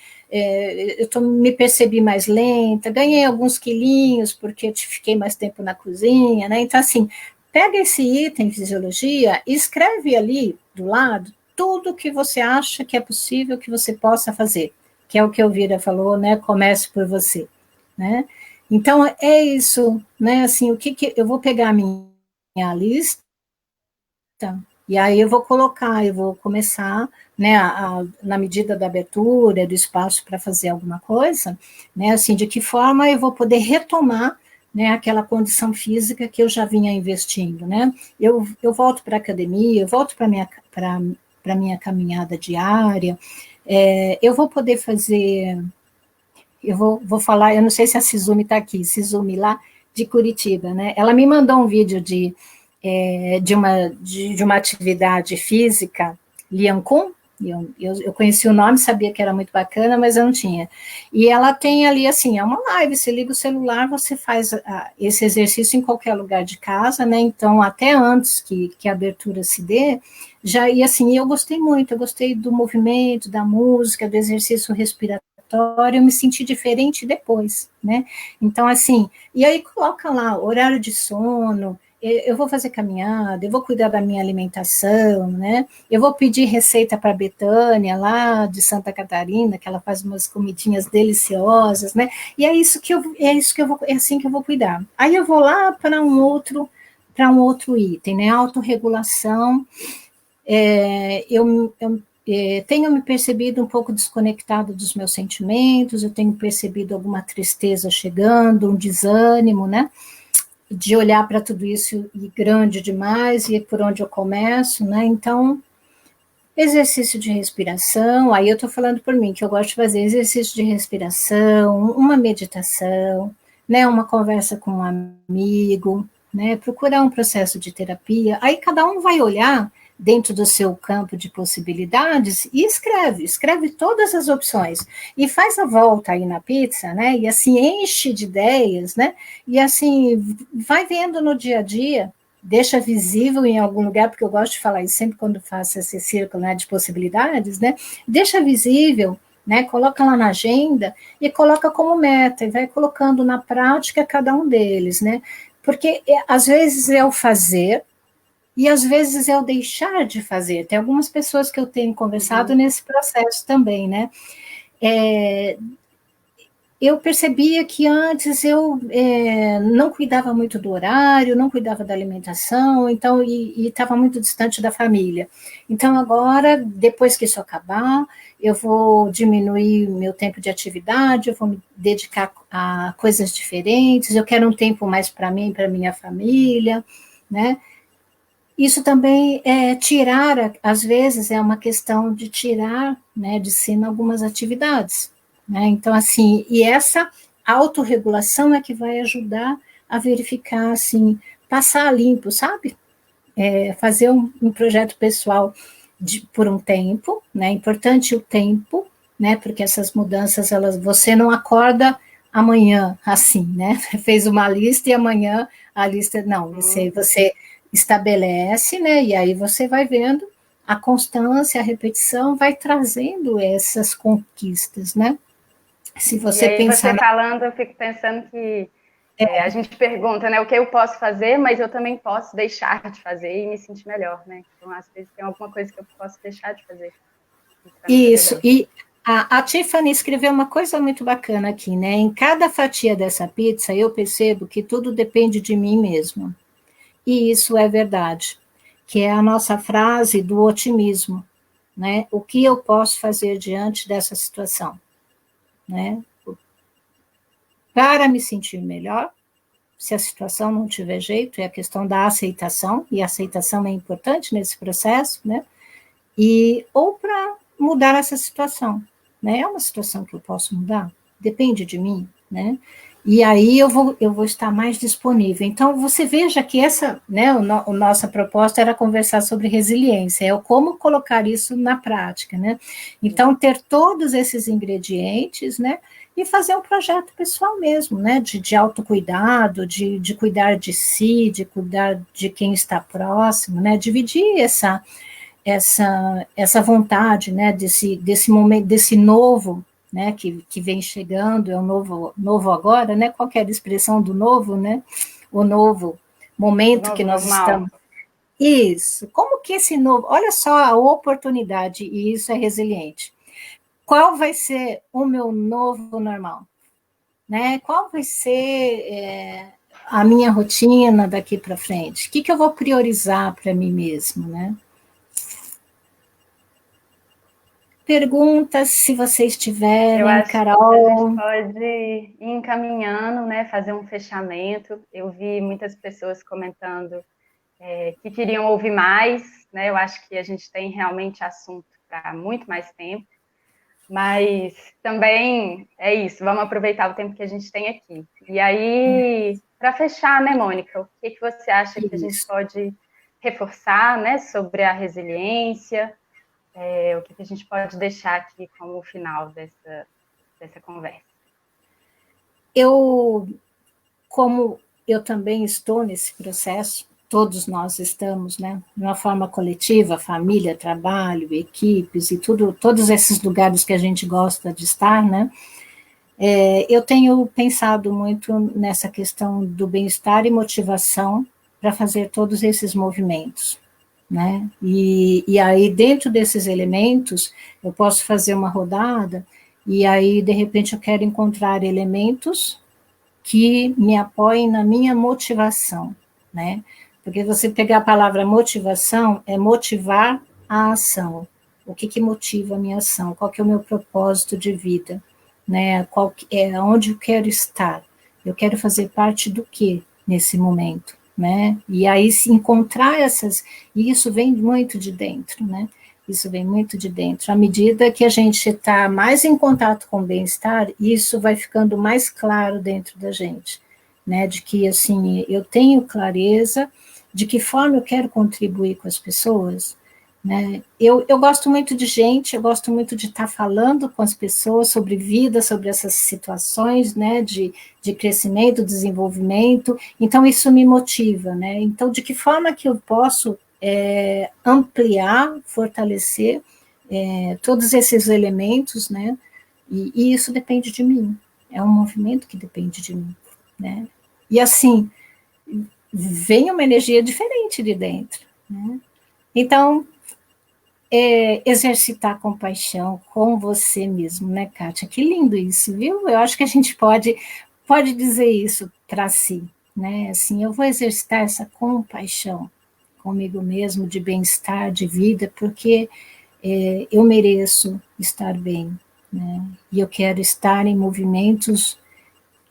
S1: me percebi mais lenta, ganhei alguns quilinhos, porque eu fiquei mais tempo na cozinha, né? Então, assim, pega esse item fisiologia e escreve ali do lado tudo que você acha que é possível que você possa fazer, que é o que a Elvira falou, né? Comece por você, né? Então, é isso, né? Assim, eu vou pegar a minha lista, e aí eu vou começar, né, na medida da abertura, do espaço para fazer alguma coisa, né, assim, de que forma eu vou poder retomar, né, aquela condição física que eu já vinha investindo, né, eu volto para a academia, eu volto para minha caminhada diária, eu vou poder fazer, vou falar, eu não sei se a Sizumi está aqui, Sizumi lá de Curitiba, né, ela me mandou um vídeo de uma atividade física, Lian Kun, eu conheci o nome, sabia que era muito bacana, mas eu não tinha. E ela tem ali, assim, é uma live, você liga o celular, você faz esse exercício em qualquer lugar de casa, né, então até antes que a abertura se dê, e assim, eu gostei muito, eu gostei do movimento, da música, do exercício respiratório, eu me senti diferente depois, né, então assim, e aí coloca lá, horário de sono, eu vou fazer caminhada, eu vou cuidar da minha alimentação, né? Eu vou pedir receita para a Betânia, lá de Santa Catarina, que ela faz umas comidinhas deliciosas, né? E é isso que é assim que eu vou cuidar. Aí eu vou lá para um outro item, né? Autorregulação. Eu tenho me percebido um pouco desconectado dos meus sentimentos, eu tenho percebido alguma tristeza chegando, um desânimo, né? De olhar para tudo isso e grande demais, e por onde eu começo, né? Então, exercício de respiração, aí eu estou falando por mim, que eu gosto de fazer exercício de respiração, uma meditação, né? Uma conversa com um amigo, né? Procurar um processo de terapia, aí cada um vai olhar dentro do seu campo de possibilidades e escreve todas as opções e faz a volta aí na pizza, né? E assim enche de ideias, né? E assim vai vendo no dia a dia, deixa visível em algum lugar, porque eu gosto de falar isso sempre quando faço esse círculo, né, de possibilidades, né? Deixa visível, né? Coloca lá na agenda e coloca como meta e vai colocando na prática cada um deles, né? Porque às vezes é o fazer e às vezes é o deixar de fazer. Tem algumas pessoas que eu tenho conversado nesse processo também, né? Eu percebia que antes eu não cuidava muito do horário, não cuidava da alimentação, então, e estava muito distante da família. Então, agora, depois que isso acabar, eu vou diminuir meu tempo de atividade, eu vou me dedicar a coisas diferentes, eu quero um tempo mais para mim, para minha família, né? Isso também é tirar, às vezes, é uma questão de tirar, né, de cena algumas atividades, né? Então, assim, e essa autorregulação é que vai ajudar a verificar, assim, passar limpo, sabe? Fazer um projeto pessoal por um tempo, né? É importante o tempo, né? Porque essas mudanças, você não acorda amanhã assim, né? Fez uma lista e amanhã a lista, não, você estabelece, né? E aí você vai vendo a constância, a repetição vai trazendo essas conquistas, né? Se você
S2: e aí
S1: pensar.
S2: Você falando, eu fico pensando que a gente pergunta, né, o que eu posso fazer, mas eu também posso deixar de fazer e me sentir melhor, né? Então, às vezes tem alguma coisa que eu posso deixar de fazer.
S1: Isso, e a Tiffany escreveu uma coisa muito bacana aqui, né? Em cada fatia dessa pizza, eu percebo que tudo depende de mim mesmo. E isso é verdade, que é a nossa frase do otimismo, né? O que eu posso fazer diante dessa situação, né? Para me sentir melhor, se a situação não tiver jeito, é a questão da aceitação, e a aceitação é importante nesse processo, né? Ou para mudar essa situação, né? É uma situação que eu posso mudar? Depende de mim, né? E aí eu vou estar mais disponível. Então, você veja que essa, né, a nossa proposta era conversar sobre resiliência, é como colocar isso na prática, né? Então, ter todos esses ingredientes, né, e fazer um projeto pessoal mesmo, né, de autocuidado, de cuidar de si, de cuidar de quem está próximo, né, dividir essa vontade, né, desse momento, desse novo, né, que vem chegando, é o novo agora, né, qualquer expressão do novo, né, o novo momento que nós
S2: normal.
S1: estamos. Isso, como que esse novo, olha só a oportunidade, e isso é resiliente. Qual vai ser o meu novo normal? Né? Qual vai ser a minha rotina daqui para frente? O que eu vou priorizar para mim mesmo, né? Perguntas, se vocês
S2: Eu
S1: tiverem,
S2: acho que a gente
S1: Carol.
S2: pode ir encaminhando, né, fazer um fechamento. Eu vi muitas pessoas comentando que queriam ouvir mais, né? Eu acho que a gente tem realmente assunto para muito mais tempo, mas também é isso, vamos aproveitar o tempo que a gente tem aqui. E aí, para fechar, né, Mônica, o que você acha que a gente
S1: Isso.
S2: pode reforçar, né, sobre a resiliência? O que a gente pode deixar aqui como o final dessa conversa?
S1: Como eu também estou nesse processo, todos nós estamos, né, de uma forma coletiva, família, trabalho, equipes e tudo, todos esses lugares que a gente gosta de estar, né, eu tenho pensado muito nessa questão do bem-estar e motivação para fazer todos esses movimentos, né? E aí, dentro desses elementos, eu posso fazer uma rodada, e aí, de repente, eu quero encontrar elementos que me apoiem na minha motivação, né? Porque você pegar a palavra motivação, é motivar a ação. O que motiva a minha ação? Qual que é o meu propósito de vida? Né? Onde eu quero estar? Eu quero fazer parte do que nesse momento? Né? E aí se encontrar e isso vem muito de dentro, né? Isso vem muito de dentro. À medida que a gente está mais em contato com o bem-estar, isso vai ficando mais claro dentro da gente, né? De que, assim, eu tenho clareza de que forma eu quero contribuir com as pessoas, né? Eu gosto muito de gente, eu gosto muito de estar falando com as pessoas sobre vida, sobre essas situações, né? De crescimento, desenvolvimento, então isso me motiva, né? Então, de que forma que eu posso ampliar, fortalecer todos esses elementos, né? E isso depende de mim. É um movimento que depende de mim, né? E assim vem uma energia diferente de dentro, né? Então exercitar compaixão com você mesmo, né, Kátia? Que lindo isso, viu? Eu acho que a gente pode dizer isso para si, né? Assim, eu vou exercitar essa compaixão comigo mesmo, de bem-estar, de vida, porque eu mereço estar bem, né? E eu quero estar em movimentos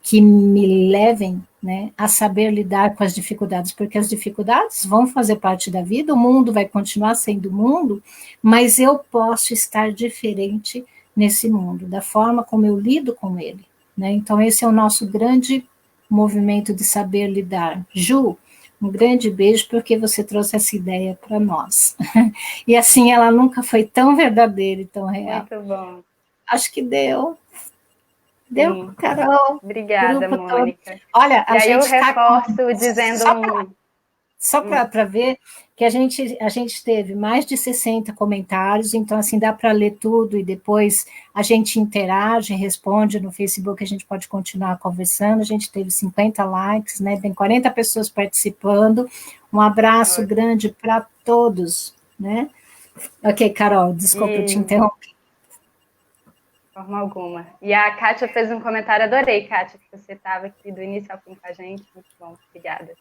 S1: que me levem, né, a saber lidar com as dificuldades, porque as dificuldades vão fazer parte da vida, o mundo vai continuar sendo mundo, mas eu posso estar diferente nesse mundo, da forma como eu lido com ele, né? Então esse é o nosso grande movimento de saber lidar. Ju, um grande beijo porque você trouxe essa ideia para nós. E assim, ela nunca foi tão verdadeira e tão real.
S2: Muito bom.
S1: Acho que deu. Deu,
S2: Sim.
S1: Carol.
S2: Obrigada,
S1: Grupo todo.
S2: Mônica.
S1: Olha,
S2: E
S1: a
S2: aí eu
S1: gente está com.
S2: reforço dizendo
S1: Só para ver que a gente teve mais de 60 comentários, então assim dá para ler tudo e depois a gente interage, responde no Facebook, a gente pode continuar conversando. A gente teve 50 likes, né? Tem 40 pessoas participando. Um abraço grande para todos, né? Ok, Carol, desculpa, eu te
S2: e
S1: interrompi.
S2: de forma alguma. E a Kátia fez um comentário, adorei, Kátia, que você estava aqui do início ao fim com a gente, muito bom, obrigada.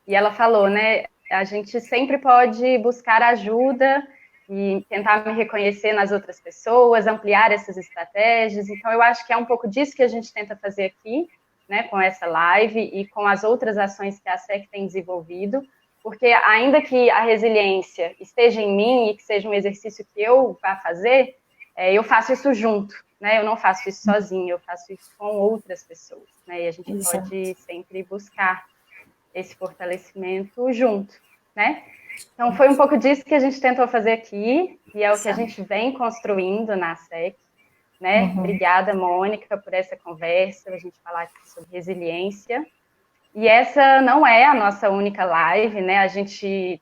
S2: E ela falou, né, a gente sempre pode buscar ajuda e tentar me reconhecer nas outras pessoas, ampliar essas estratégias, então eu acho que é um pouco disso que a gente tenta fazer aqui, né, com essa live e com as outras ações que a SEC tem desenvolvido, porque ainda que a resiliência esteja em mim e que seja um exercício que eu vá fazer, eu faço isso junto, né? Eu não faço isso sozinha, eu faço isso com outras pessoas, né? E a gente pode sempre buscar esse fortalecimento junto, né? Então, foi um pouco disso que a gente tentou fazer aqui, e é o que a gente vem construindo na SEC, né? Obrigada, Mônica, por essa conversa, a gente falar aqui sobre resiliência. E essa não é a nossa única live, né? A gente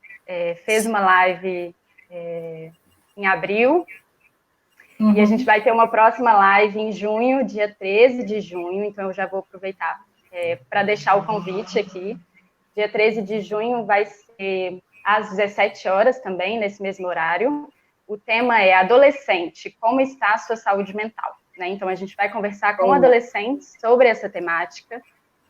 S2: fez uma live em abril, e a gente vai ter uma próxima live em junho, dia 13 de junho, então eu já vou aproveitar para deixar o convite aqui. Dia 13 de junho vai ser às 17 horas também, nesse mesmo horário. O tema é adolescente, como está a sua saúde mental? Né? Então, a gente vai conversar com adolescentes sobre essa temática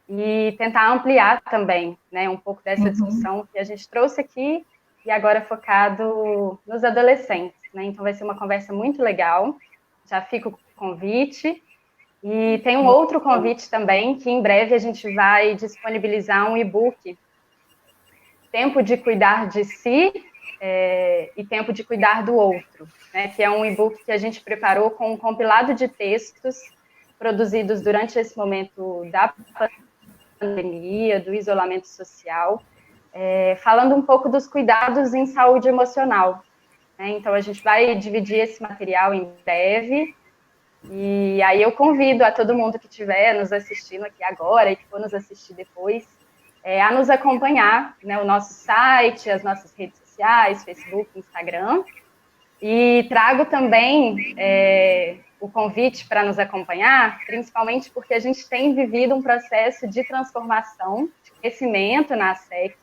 S2: e tentar ampliar também, né, um pouco dessa discussão que a gente trouxe aqui e agora focado nos adolescentes. Né? Então, vai ser uma conversa muito legal. Já fica o convite. E tem um outro convite também, que em breve a gente vai disponibilizar um e-book, Tempo de Cuidar de Si e Tempo de Cuidar do Outro, né, que é um e-book que a gente preparou com um compilado de textos produzidos durante esse momento da pandemia, do isolamento social, falando um pouco dos cuidados em saúde emocional. Né? Então, a gente vai dividir esse material em breve. E aí eu convido a todo mundo que estiver nos assistindo aqui agora e que for nos assistir depois, a nos acompanhar, né, o nosso site, as nossas redes sociais, Facebook, Instagram. E trago também o convite para nos acompanhar, principalmente porque a gente tem vivido um processo de transformação, de crescimento na SEC,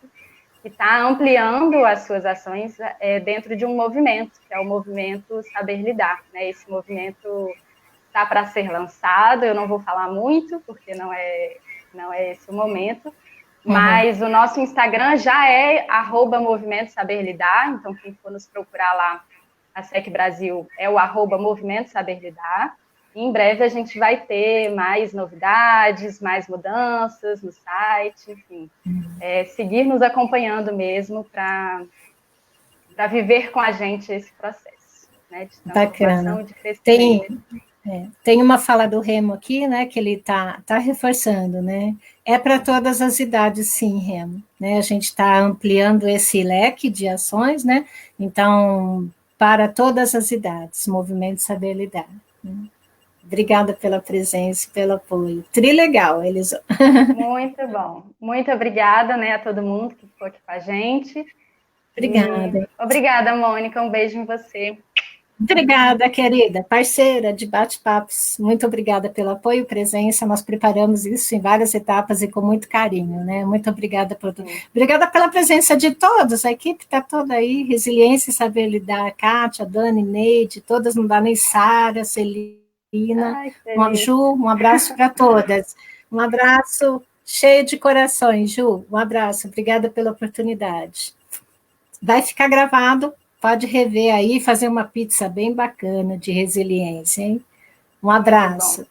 S2: que está ampliando as suas ações dentro de um movimento, que é o movimento Saber Lidar. Né? Esse movimento está para ser lançado, eu não vou falar muito, porque não é esse o momento, mas o nosso Instagram já é @Movimento Saber Lidar, então quem for nos procurar lá, a SEC Brasil é o @Movimento Saber Lidar, e em breve a gente vai ter mais novidades, mais mudanças no site, enfim, seguir nos acompanhando mesmo para viver com a gente esse processo, né, de transformação, de crescimento.
S1: Tem uma fala do Remo aqui, né, que ele tá reforçando, né, é para todas as idades, sim, Remo, né, a gente está ampliando esse leque de ações, né, então, para todas as idades, Movimento Saber Lidar. Né? Obrigada pela presença e pelo apoio. Trilegal, Elis.
S2: Muito bom. Muito obrigada, né, a todo mundo que ficou aqui com a gente.
S1: Obrigada.
S2: Obrigada, Mônica. Um beijo em você.
S1: Obrigada, querida, parceira de bate-papos. Muito obrigada pelo apoio e presença. Nós preparamos isso em várias etapas e com muito carinho, né? Muito obrigada por tudo. Obrigada pela presença de todos. A equipe está toda aí, Resiliência e Saber Lidar, a Kátia, a Dani, Neide, todas, não dá nem Sara, Celina, Ju, um abraço para todas. Um abraço cheio de corações, Ju. Um abraço, obrigada pela oportunidade. Vai ficar gravado. Pode rever aí e fazer uma pizza bem bacana de resiliência, hein? Um abraço.